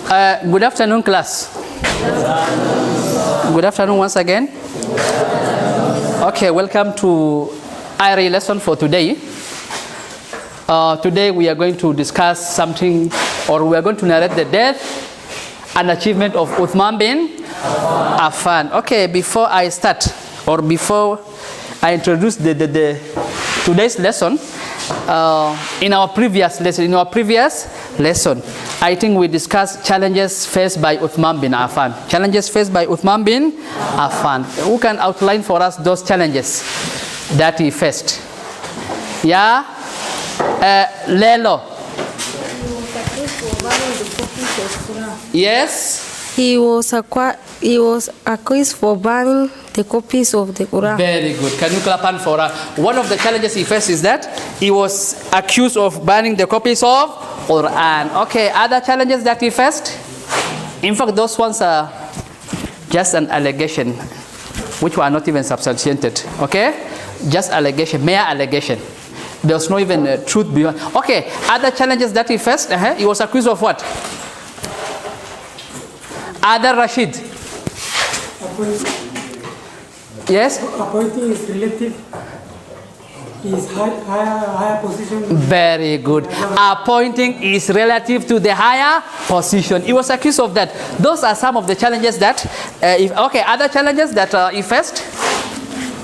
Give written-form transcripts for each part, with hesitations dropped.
Good afternoon, class. Good afternoon once again. Okay, welcome to IRE lesson for today. Today we are going to discuss something, or we are going to narrate the death and achievement of Uthman bin Affan. Okay, before I start, or before I introduce today's lesson, in our previous lesson, I think we discussed challenges faced by Uthman bin Affan. Challenges faced by Uthman bin Affan. Who can outline for us those challenges that he faced? Yeah? Lelo. Yes? He was accused for burning the copies of the Quran. Very good. Can you clap hand for us? One of the challenges he faced is that he was accused of burning the copies of Quran. Okay, other challenges that he faced? In fact, those ones are just an allegation, which were not even substantiated. Okay? Just allegation, mere allegation. There's no even truth behind. Okay, other challenges that he faced? He was accused of what? Other Rashid. Yes? Appointing his relative, his higher position. Very good. Appointing his relative to the higher position. He was accused of that. Those are some of the challenges that, okay, other challenges that he faced,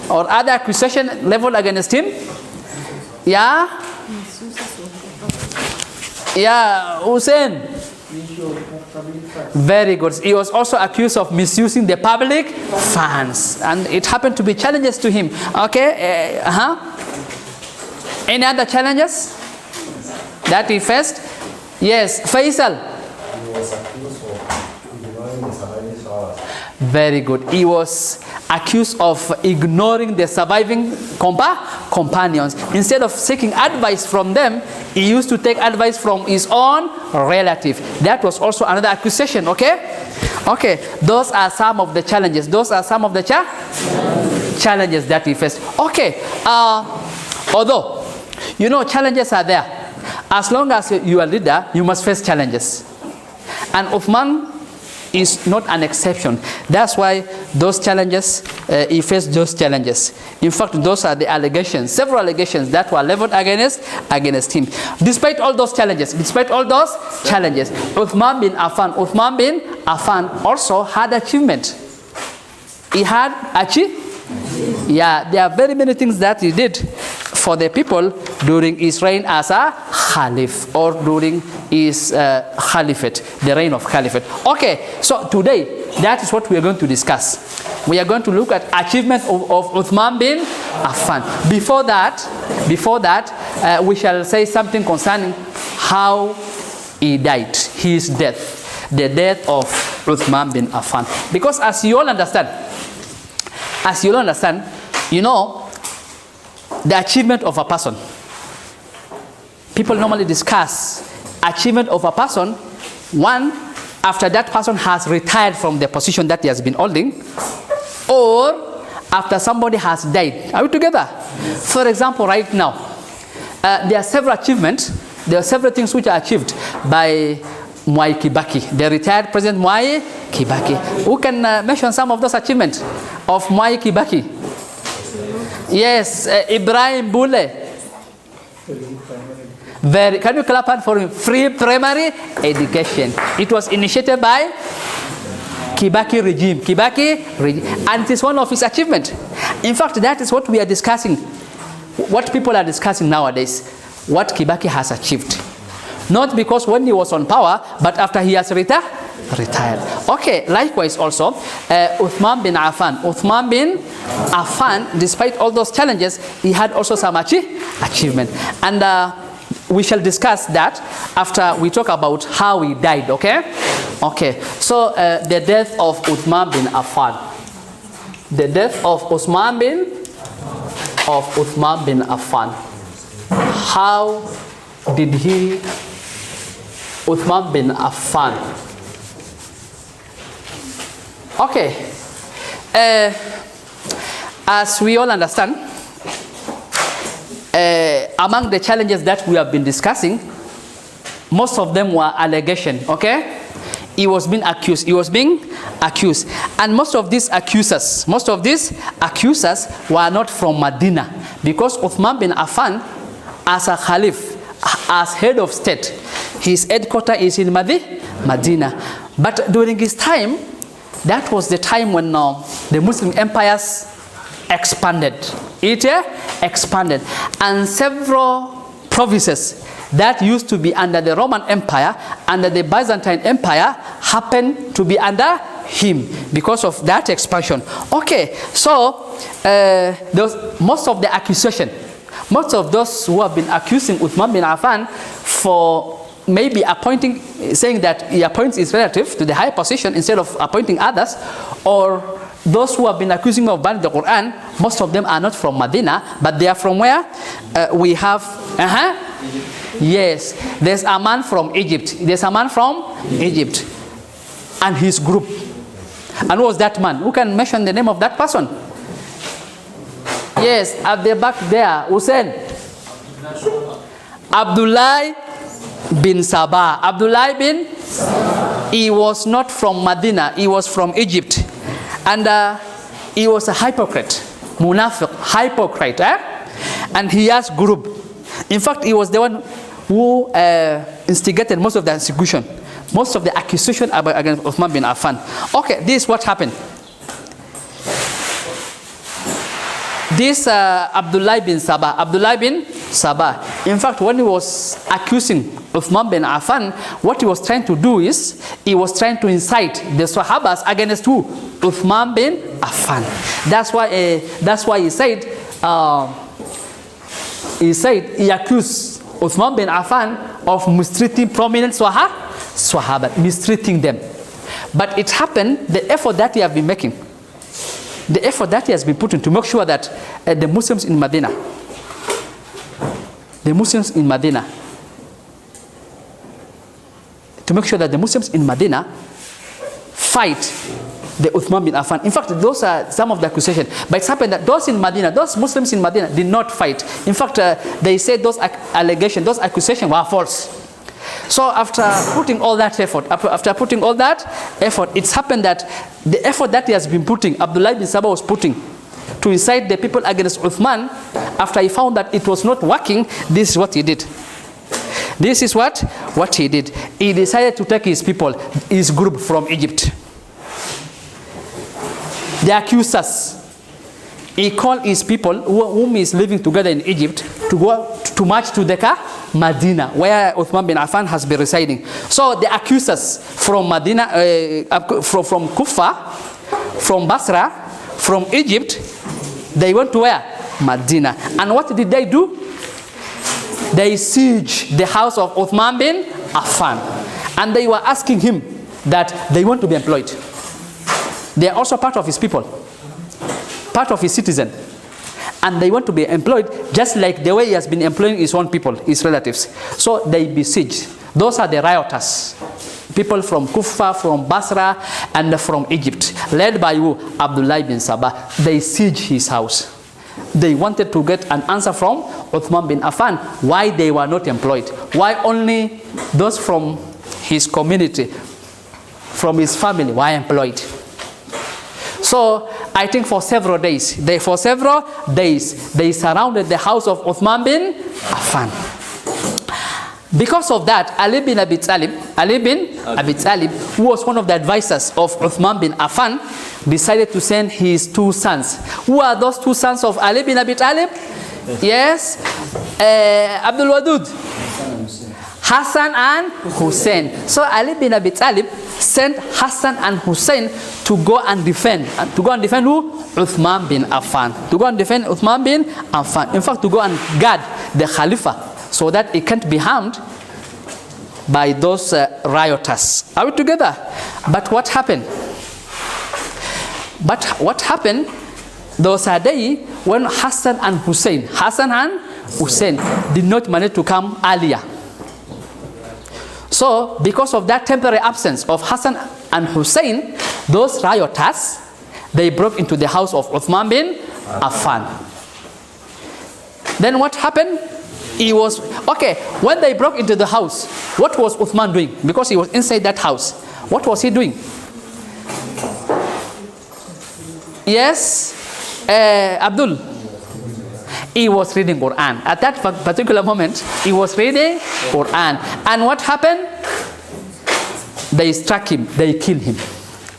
or other accusation leveled against him. Yeah? Yeah, Hussein. Very good. He was also accused of misusing the public funds, and it happened to be challenges to him. Okay. Any other challenges that he faced? Yes, Faisal. He was accused of ignoring the surviving scholars. Very good. He was accused of ignoring the surviving companions. Instead of seeking advice from them, he used to take advice from his own relative. That was also another accusation. Okay? Okay. Those are some of the challenges. Those are some of the challenges that he faced. Okay. Although, you know, challenges are there. As long as you are a leader, you must face challenges. And Uthman is not an exception. That's why those challenges, he faced those challenges. In fact, those are the allegations, several allegations that were leveled against him. Despite all those challenges, Uthman bin Affan also had achievement. He had achieved. Yeah, there are very many things that he did for the people during his reign as a Khalif, or during his Caliphate, the reign of Caliphate. Okay, so today, that is what we are going to discuss. We are going to look at achievement of Uthman bin Affan. Before that, we shall say something concerning how he died, his death, the death of Uthman bin Affan. Because as you all understand, you know, the achievement of a person. People normally discuss achievement of a person, one, after that person has retired from the position that he has been holding, or after somebody has died. Are we together? For example, right now, there are several achievements, there are several things which are achieved by Mwai Kibaki, the retired President Mwai Kibaki. Who can mention some of those achievements of Mwai Kibaki? Yes, Ibrahim Bule. Can you clap hand for him? Free primary education. It was initiated by Kibaki regime. And it is one of his achievements. In fact, that is what we are discussing. What people are discussing nowadays. What Kibaki has achieved. Not because when he was on power, but after he has retired. Okay, likewise also, Uthman bin Affan, despite all those challenges, he had also some achievement. And we shall discuss that after we talk about how he died, okay? Okay, so the death of Uthman bin Affan. The death of Uthman bin Affan. How did Uthman bin Affan? Okay, as we all understand, among the challenges that we have been discussing, most of them were allegation, okay? he was being accused. He was being accused. And most of these accusers were not from Medina, because Uthman bin Affan, as a Khalif, as head of state, his headquarters is in Medina. But during his time, that was the time when the Muslim empires expanded. It expanded. And several provinces that used to be under the Roman Empire, under the Byzantine Empire, happened to be under him because of that expansion. Okay, so most of the accusation, most of those who have been accusing Uthman bin Affan for maybe appointing, saying that he appoints his relative to the high position instead of appointing others, or those who have been accusing him of banning the Quran, most of them are not from Medina, but they are from where? We have, yes, there's a man from Egypt. There's a man from Egypt and his group. And who was that man? Who can mention the name of that person? Yes, at the back there, Hussein. Abdullah bin Sabah. Abdullah bin Sabah. He was not from Medina, he was from Egypt. And he was a hypocrite, munafiq, hypocrite. And he has group. In fact, he was the one who instigated most of the execution, most of the accusation against Uthman bin Affan. Okay, this is what happened. This Abdullah bin Sabah, in fact, when he was accusing Uthman bin Affan, what he was trying to do is, he was trying to incite the Sahabas against who? Uthman bin Affan. That's why he said he accused Uthman bin Affan of mistreating prominent Sahaba, mistreating them. But it happened, the effort that he has been making, the effort that he has been putting to make sure that the Muslims in Medina, to make sure that the Muslims in Medina fight the Uthman bin Affan. In fact, those are some of the accusations. But it's happened that those Muslims in Medina did not fight. In fact, they said those allegations, those accusations were false. So after putting all that effort, it's happened that the effort that he has been putting, Abdullah bin Sabah was putting, to incite the people against Uthman, after he found that it was not working, this is what he did. This is what he did. He decided to take his people, his group from Egypt. The accusers. He called his people, whom he is living together in Egypt, to go to march to Medina, where Uthman bin Affan has been residing. So the accusers from Medina, from Kufa, from Basra, from Egypt, they went to where? Medina. And what did they do? They sieged the house of Uthman bin Affan. And they were asking him that they want to be employed. They are also part of his people, part of his citizen. And they want to be employed just like the way he has been employing his own people, his relatives. So they besieged. Those are the rioters. People from Kufa, from Basra, and from Egypt, led by who? Abdullah bin Sabah. They sieged his house. They wanted to get an answer from Uthman bin Affan why they were not employed. Why only those from his community, from his family, were employed. So I think for several days, they surrounded the house of Uthman bin Affan. Because of that, Ali bin Abi Talib, who was one of the advisors of Uthman bin Affan, decided to send his two sons. Who are those two sons of Ali bin Abi Talib? Yes, Abdul Wadud, Hassan and Hussein. So Ali bin Abi Talib sent Hassan and Hussein to go and defend. Who? Uthman bin Affan. To go and defend Uthman bin Affan. In fact, to go and guard the Khalifa, so that it can't be harmed by those rioters. Are we together? But what happened? There was a day when Hassan and Hussein did not manage to come earlier. So because of that temporary absence of Hassan and Hussein, those rioters, they broke into the house of Uthman bin Affan. Then what happened? When they broke into the house, what was Uthman doing? Because he was inside that house. What was he doing? Yes, Abdul. He was reading Quran. At that particular moment, he was reading Quran. And what happened? They struck him. They killed him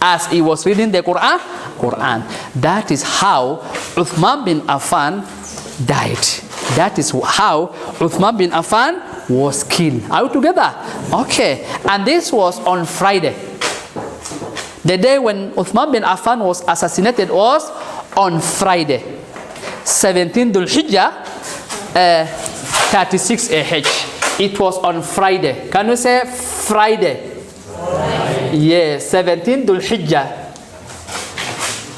as he was reading the Quran. That is how Uthman bin Affan died. That is how Uthman bin Affan was killed. Are we together? Okay. And this was on Friday. The day when Uthman bin Affan was assassinated was on Friday, 17 Dhul Hijjah, 36 AH. It was on Friday. Can we say Friday? Yes, 17 Dhul Hijjah.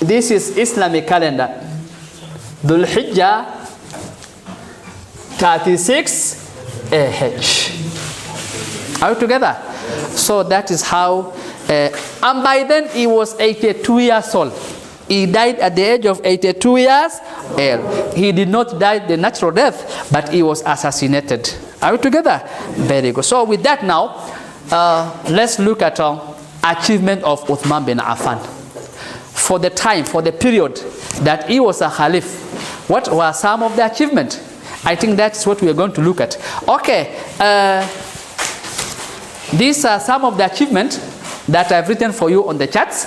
This is Islamic calendar. Dhul Hijjah 36 AH. Are we together? So that is how, and by then he was 82 years old. He died at the age of 82 years old. He did not die the natural death, but he was assassinated. Are we together? Very good. So with that now, let's look at achievement of Uthman bin Affan. For the time, for the period that he was a Khalif, what were some of the achievements? I think that's what we are going to look at. Okay, these are some of the achievements that I've written for you on the charts.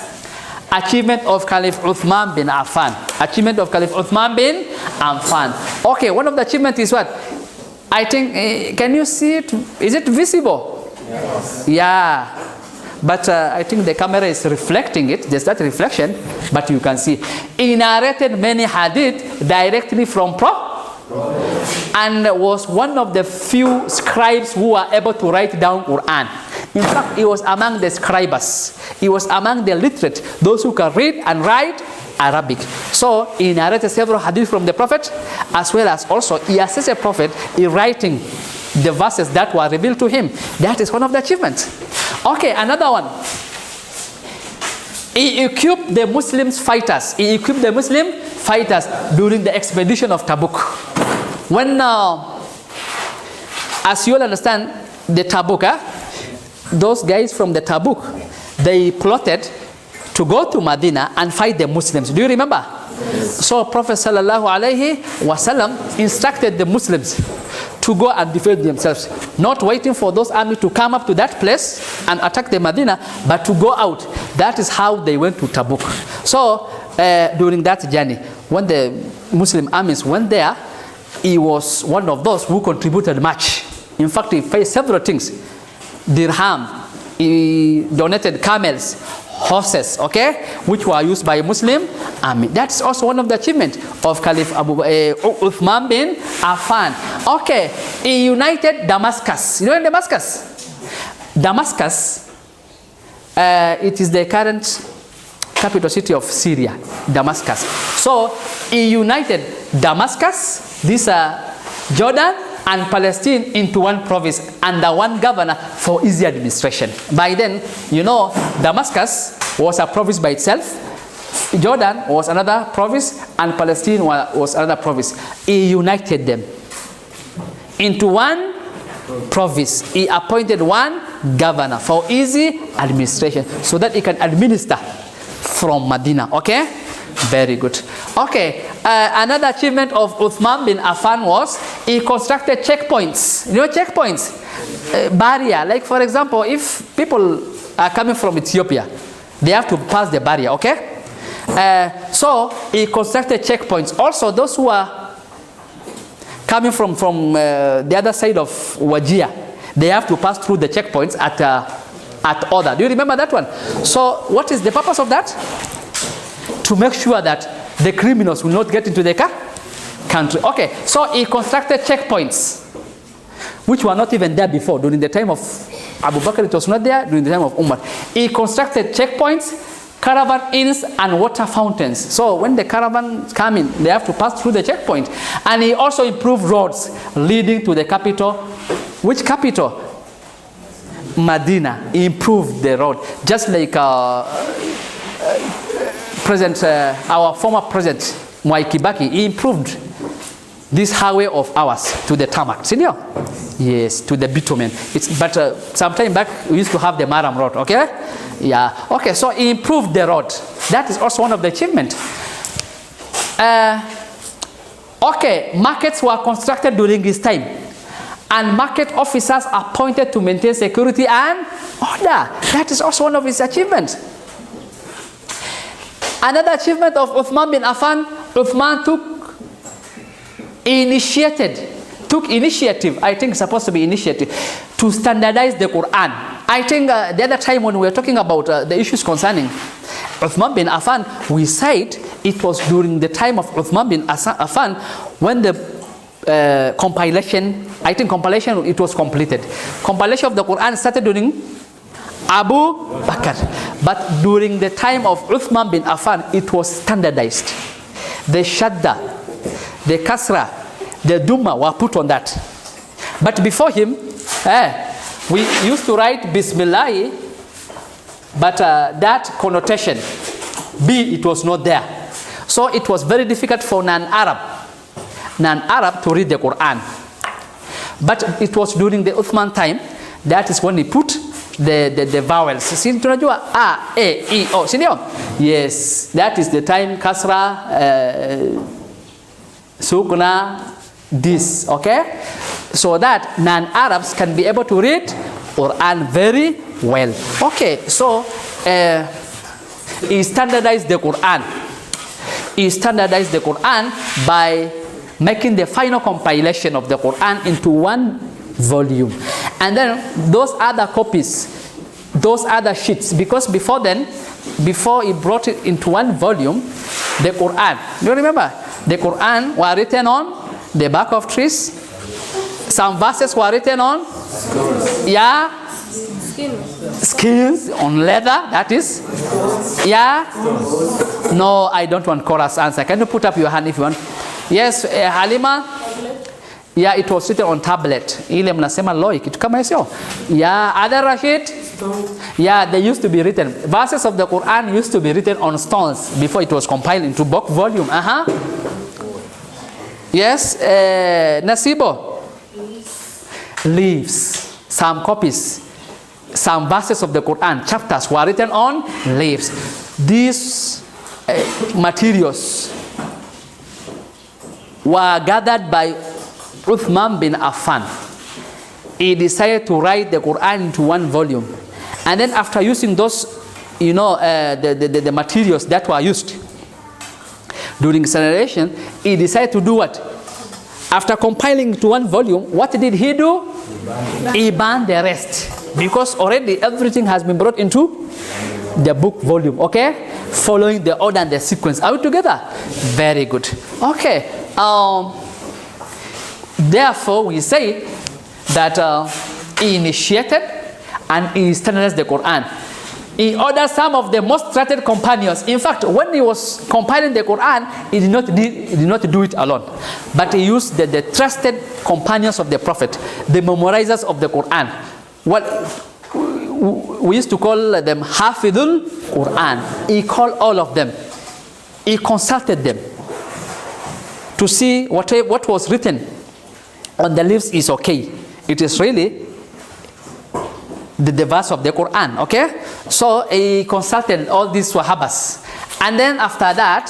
Achievement of Caliph Uthman bin Affan. Achievement of Caliph Uthman bin Affan. Okay, one of the achievements is what? I think, can you see it? Is it visible? Yes. Yeah. But I think the camera is reflecting it. There's that reflection, but you can see. He narrated many hadith directly from and was one of the few scribes who were able to write down Quran. In fact, he was among the scribes. He was among the literate, those who can read and write Arabic. So he narrated several hadith from the Prophet, as well as also he assisted the Prophet in writing the verses that were revealed to him. That is one of the achievements. Okay, another one. He equipped the Muslim fighters. He equipped the Muslim fighters during the expedition of Tabuk. When, as you all understand, the Tabuk, those guys from the Tabuk, they plotted to go to Medina and fight the Muslims. Do you remember? Yes. So Prophet sallallahu alaihi wasallam instructed the Muslims to go and defend themselves, not waiting for those armies to come up to that place and attack the Medina, but to go out. That is how they went to Tabuk. So during that journey, when the Muslim armies went there, he was one of those who contributed much. In fact, he faced several things. Dirham, he donated camels, horses, okay, which were used by Muslim army. That's also one of the achievements of Caliph Uthman bin Affan. Okay, he united Damascus. You know in Damascus? Damascus, it is the current capital city of Syria, Damascus. So he united Damascus, this Jordan, and Palestine into one province under one governor for easy administration. By then, you know, Damascus was a province by itself, Jordan was another province, and Palestine was another province. He united them into one province. He appointed one governor for easy administration so that he can administer from Medina. Okay? Very good. Okay, another achievement of Uthman bin Affan was he constructed checkpoints. You know checkpoints? Barrier. Like for example, if people are coming from Ethiopia, they have to pass the barrier, okay? So he constructed checkpoints. Also, those who are coming from the other side of Wajir, they have to pass through the checkpoints at order. Do you remember that one? So what is the purpose of that? To make sure that the criminals will not get into the country. Okay, so he constructed checkpoints, which were not even there before. During the time of Abu Bakr, it was not there. During the time of Umar, he constructed checkpoints, caravan inns, and water fountains. So when the caravans come in, they have to pass through the checkpoint. And he also improved roads leading to the capital. Which capital? Medina. He improved the road, just like our former president Mwai Kibaki. He improved this highway of ours to the tarmac. Senior? Yes, to the bitumen. But sometime back we used to have the Maram road, okay? Yeah, okay, so he improved the road. That is also one of the achievements. Okay, markets were constructed during his time, and market officers appointed to maintain security and order. That is also one of his achievements. Another achievement of Uthman bin Affan, Uthman took initiative, I think it's supposed to be initiative, to standardize the Quran. I think the other time when we were talking about the issues concerning Uthman bin Affan, we said it was during the time of Uthman bin Affan when the compilation, it was completed. Compilation of the Quran started during Abu Bakr. But during the time of Uthman bin Affan, it was standardized. The Shadda, the Kasra, the Duma were put on that. But before him, we used to write Bismillah, but that connotation, B, it was not there. So it was very difficult for non-Arab to read the Quran. But it was during the Uthman time, that is when he put the vowels. Sini tunajua A, E, I, O. Sini? Yes, that is the time Kasra, Sukna, this, okay? So that non-Arabs can be able to read Quran very well. Okay, so he standardized the Quran. He standardized the Quran by making the final compilation of the Quran into one volume. And then those other copies, those other sheets, because before then, before he brought it into one volume, the Quran, do you remember? The Quran were written on the back of trees. Some verses were written on skins, on leather, that is. No, I don't want chorus answer. Can you put up your hand if you want? Yes, Halima. Yeah, it was written on tablet. Ile mnasema loi, kitu kama hiyo. Yeah, other Rashid. Yeah, they used to be written. Verses of the Quran used to be written on stones before it was compiled into book volume. Yes, Nasibo. Leaves. Some copies. Some verses of the Quran, chapters, were written on leaves. These materials were gathered by Uthman bin Affan. He decided to write the Quran into one volume. And then after using those, the materials that were used during generation, he decided to do what? After compiling to one volume, what did he do? He banned the rest. Because already everything has been brought into the book volume, okay? Following the order and the sequence. Are we together? Very good. Okay. Therefore, we say that he initiated and he standardized the Quran. He ordered some of the most trusted companions. In fact, when he was compiling the Quran, he did not do it alone. But he used the trusted companions of the Prophet, the memorizers of the Quran. What we used to call them Hafidul Quran. He called all of them. He consulted them to see what was written on the leaves is okay. It is really the verse of the Quran, okay? So he consulted all these Wahabas. And then after that,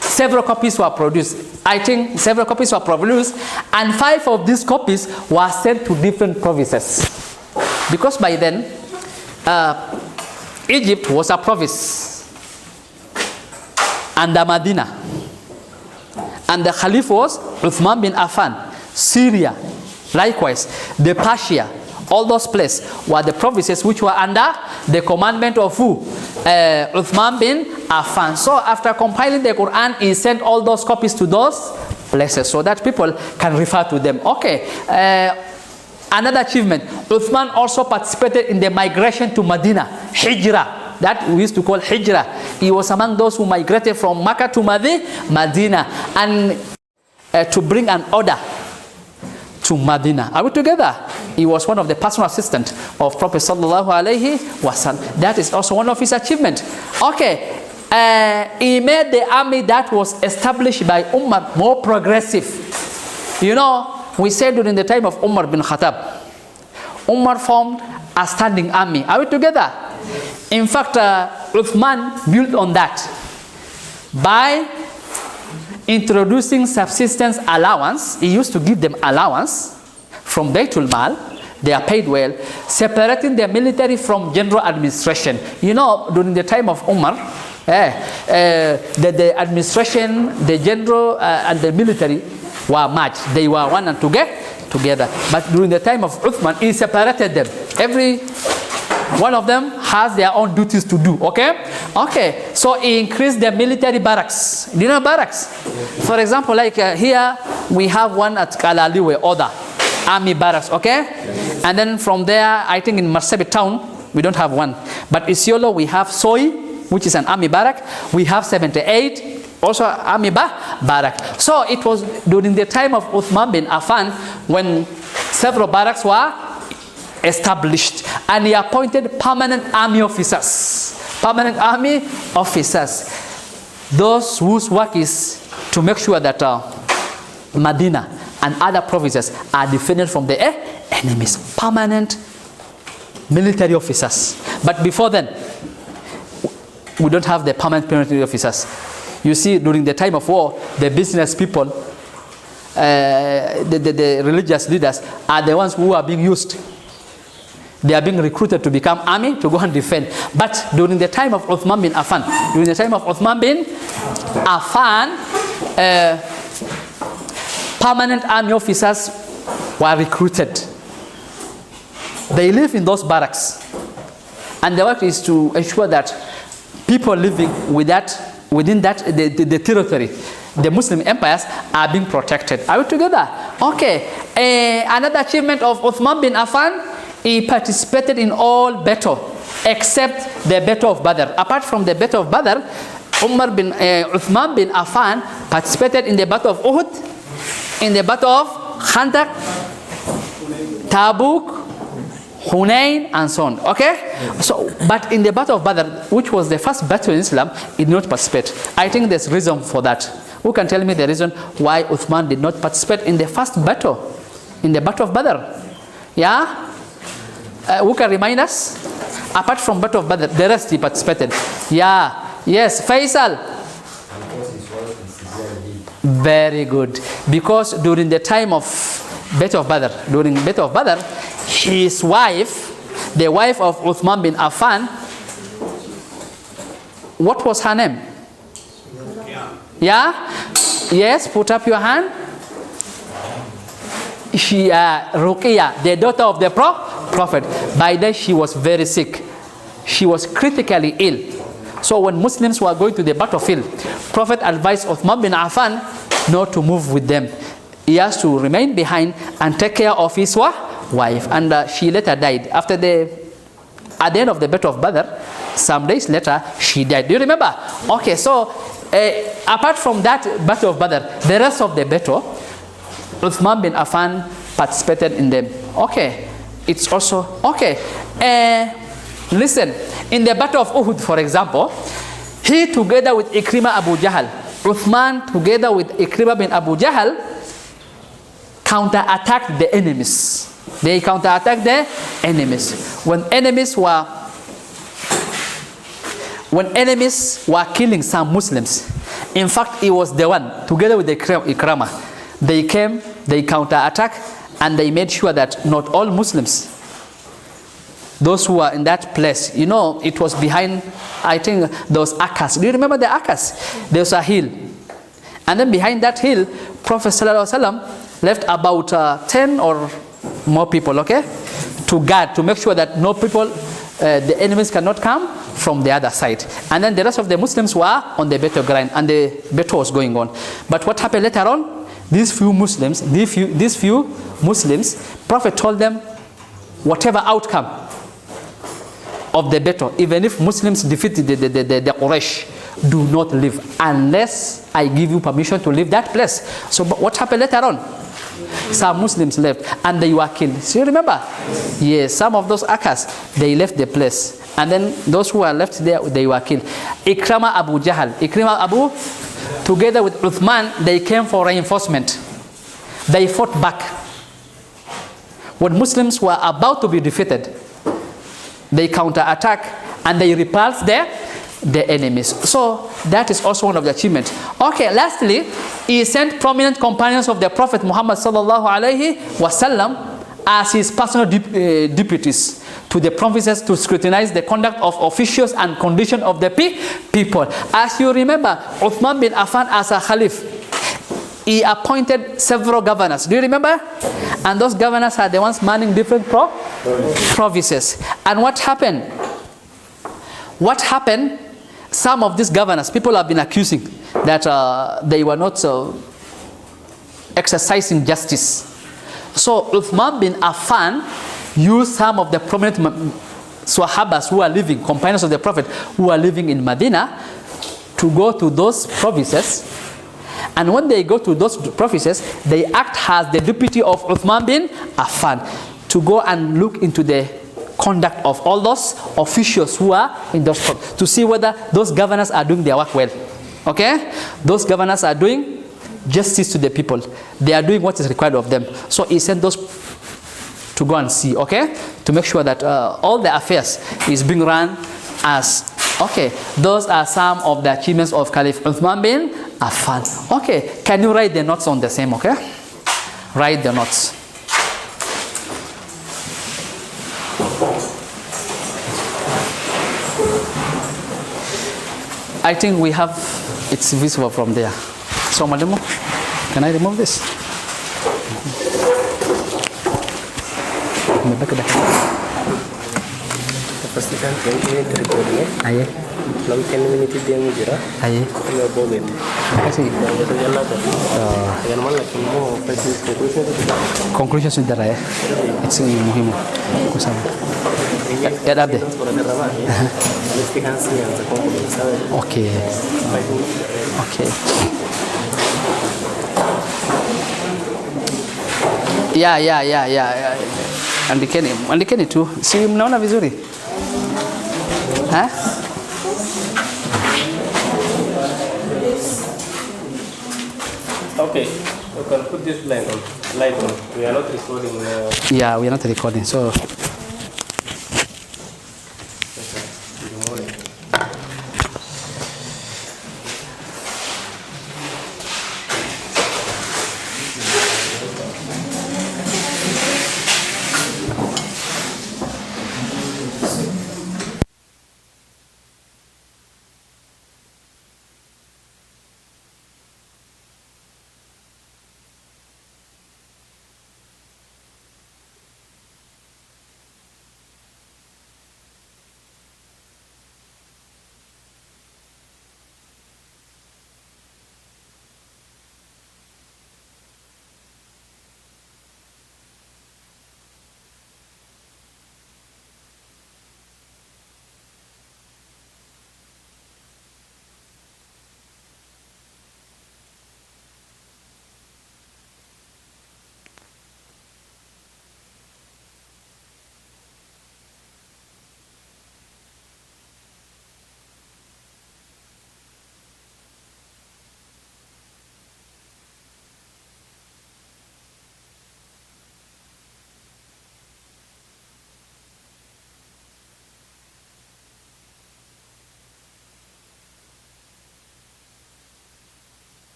several copies were produced. I think several copies were produced, and 5 of these copies were sent to different provinces. Because by then, Egypt was a province under Medina. And the Caliph was Uthman bin Affan. Syria, likewise, the Persia, all those places were the provinces which were under the commandment of who? Uthman bin Affan. So after compiling the Quran, he sent all those copies to those places so that people can refer to them. Okay. Another achievement, Uthman also participated in the migration to Medina, Hijrah. That we used to call Hijrah. He was among those who migrated from Makkah to Medina, and to bring an order to Medina. Are we together? He was one of the personal assistants of Prophet sallallahu alaihi wasallam. That is also one of his achievements. Okay, he made the army that was established by Umar more progressive. You know, we said during the time of Umar bin Khattab, Umar formed a standing army. Are we together? In fact, Uthman built on that by introducing subsistence allowance. He used to give them allowance from Baytul Mal. They are paid well, separating the military from general administration. You know, during the time of Umar, the administration, the general and the military were merged. They were one and together. But during the time of Uthman, he separated them. Every one of them has their own duties to do. Okay? Okay. So he increased the military barracks. Do you know barracks? For example, like here we have one at Kalaliwe, Oda, army barracks. Okay? And then from there, I think in Marsabit town, we don't have one. But Isiolo, we have Soy, which is an army barrack. We have 78. Also army barrack. So it was during the time of Uthman bin Affan when several barracks were established, and he appointed permanent army officers. Permanent army officers. Those whose work is to make sure that Medina and other provinces are defended from the enemies. Permanent military officers. But before then, we don't have the permanent military officers. You see, during the time of war, the business people, the religious leaders are the ones who are being used. They are being recruited to become army to go and defend. But during the time of Uthman bin Affan, permanent army officers were recruited. They live in those barracks, and their work is to ensure that people living within the territory, the Muslim empires, are being protected. Are we together? Okay. Another achievement of Uthman bin Affan, he participated in all battle except the battle of Badr. Apart from the battle of Badr, Uthman bin Affan participated in the battle of Uhud, in the battle of Khandaq, Tabuk, Hunain, and so on. Okay? So, but in the battle of Badr, which was the first battle in Islam, he did not participate. I think there's reason for that. Who can tell me the reason why Uthman did not participate in the first battle, in the battle of Badr? Yeah? Who can remind us? Apart from battle of Badr, the rest he participated. Yeah. Yes, Faisal. Very good. Because during the time of battle of Badr, his wife, the wife of Uthman bin Affan, what was her name? Yeah? Yes, put up your hand. She, Ruqiyah, the daughter of the Prophet. By then she was very sick. She was critically ill. So when Muslims were going to the battlefield, Prophet advised Uthman bin Affan not to move with them. He has to remain behind and take care of his wife. And she later died. At the end of the battle of Badr, some days later, she died. Do you remember? Okay, so apart from that battle of Badr, the rest of the battle, Uthman bin Affan participated in them. Okay, it's also, okay. Listen, in the battle of Uhud, for example, he together with Ikrimah Abu Jahl, Uthman together with Ikrimah bin Abu Jahl, counter-attacked the enemies. They counter-attacked the enemies. When enemies were killing some Muslims, in fact, he was the one, together with the Ikramah, they came, they counter-attacked, and they made sure that not all Muslims, those who were in that place, you know, it was behind, I think, those Akas. Do you remember the Akas? There was a hill. And then behind that hill, Prophet ﷺ left about 10 or more people, okay, to guard, to make sure that no people, the enemies cannot come from the other side. And then the rest of the Muslims were on the battleground, and the battle was going on. But what happened later on? These few Muslims, Prophet told them, whatever outcome of the battle, even if Muslims defeated the Quraysh, do not leave unless I give you permission to leave that place. So what happened later on? Some Muslims left and they were killed. So you remember? Yes, some of those Akas, they left the place And then those who were left there, they were killed. Ikrama Abu Jahl, Ikrama Abu, together with Uthman, they came for reinforcement. They fought back. When Muslims were about to be defeated, they counterattack and they repulsed the enemies. So that is also one of the achievements. Okay, lastly, he sent prominent companions of the Prophet Muhammad sallallahu alaihi wasallam as his personal deputies to the provinces to scrutinize the conduct of officials and condition of the people. As you remember, Uthman bin Affan as a Khalif, he appointed several governors. Do you remember? And those governors are the ones manning different provinces. And what happened? What happened? Some of these governors, people have been accusing that they were not exercising justice. So Uthman bin Affan used some of the prominent Sahabas who are living, companions of the Prophet, who are living in Medina, to go to those provinces. And when they go to those provinces, they act as the deputy of Uthman bin Affan to go and look into the conduct of all those officials who are in those provinces, to see whether those governors are doing their work well. Okay? Those governors are doing justice to the people. They are doing what is required of them. So he sent those to go and see, okay? To make sure that all the affairs is being run as, okay, those are some of the achievements of Caliph Uthman bin Affan. Okay, can you write the notes on the same, okay? Write the notes. I think we have, it's visible from there. So, Madam, can I remove this? Pastikan ini terikutnya. Aye. Lalu kan minit dia mengira. Aye. Kalau boleh. Kasih. Itu jalan tu. Yang mana lagi mau pasti conclusion sudah ya. Itu muhimu. Kusama. Ya dah deh. Okay. Okay. Ya. Andikeni tu. Si mnaona vizuri? Ha? Okay. You can put this light on. We are not recording. Yeah, we are not recording. So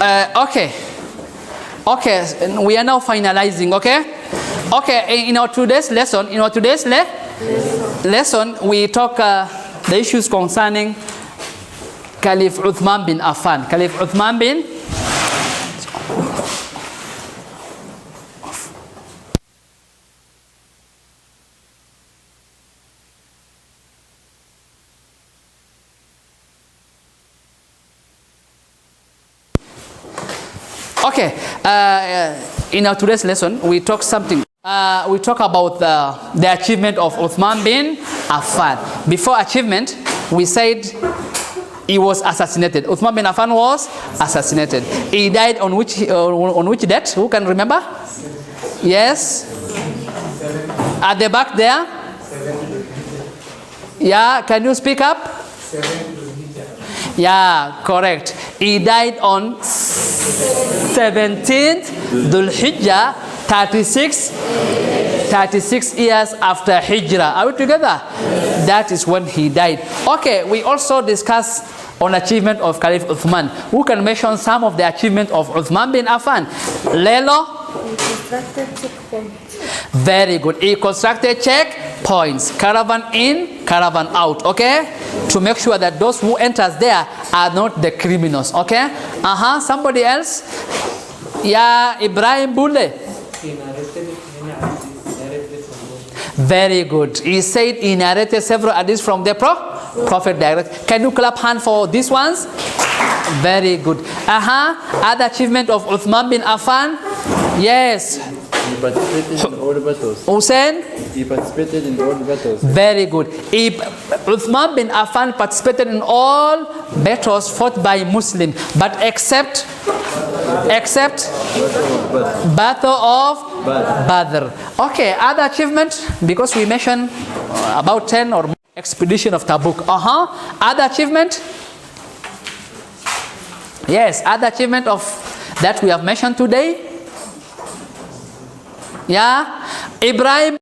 Okay. Okay, we are now finalizing, okay? Okay, in our today's lesson, we talk the issues concerning Caliph Uthman bin Affan. Caliph Uthman bin Okay, in our today's lesson, we talk something. We talk about the achievement of Uthman bin Affan. Before achievement, we said he was assassinated. Uthman bin Affan was assassinated. He died on which date? Who can remember? Yes. At the back there. Yeah. Can you speak up? Yeah, correct. He died on 17th Dhul Hijjah, 36 years after Hijrah. Are we together? That is when he died. Okay, we also discussed on achievement of Caliph Uthman. Who can mention some of the achievement of Uthman bin Affan? Lelo? Very good. He constructed checkpoints, caravan in, caravan out, okay? To make sure that those who enters there are not the criminals, okay? Somebody else? Yeah, Ibrahim Bule. Very good. He said he narrated several hadiths from the Prophet direct. Can you clap hand for these ones? Very good. Other achievement of Uthman bin Affan? Yes. He participated in all the battles. Hussein? He participated in all the battles. Very good. Uthman bin Affan participated in all battles fought by Muslims, but except Battle of Badr. Okay, other achievement, because we mentioned about 10 or more expedition of Tabuk. Other achievement? Yes, other achievement of that we have mentioned today. Yeah, Ibrahim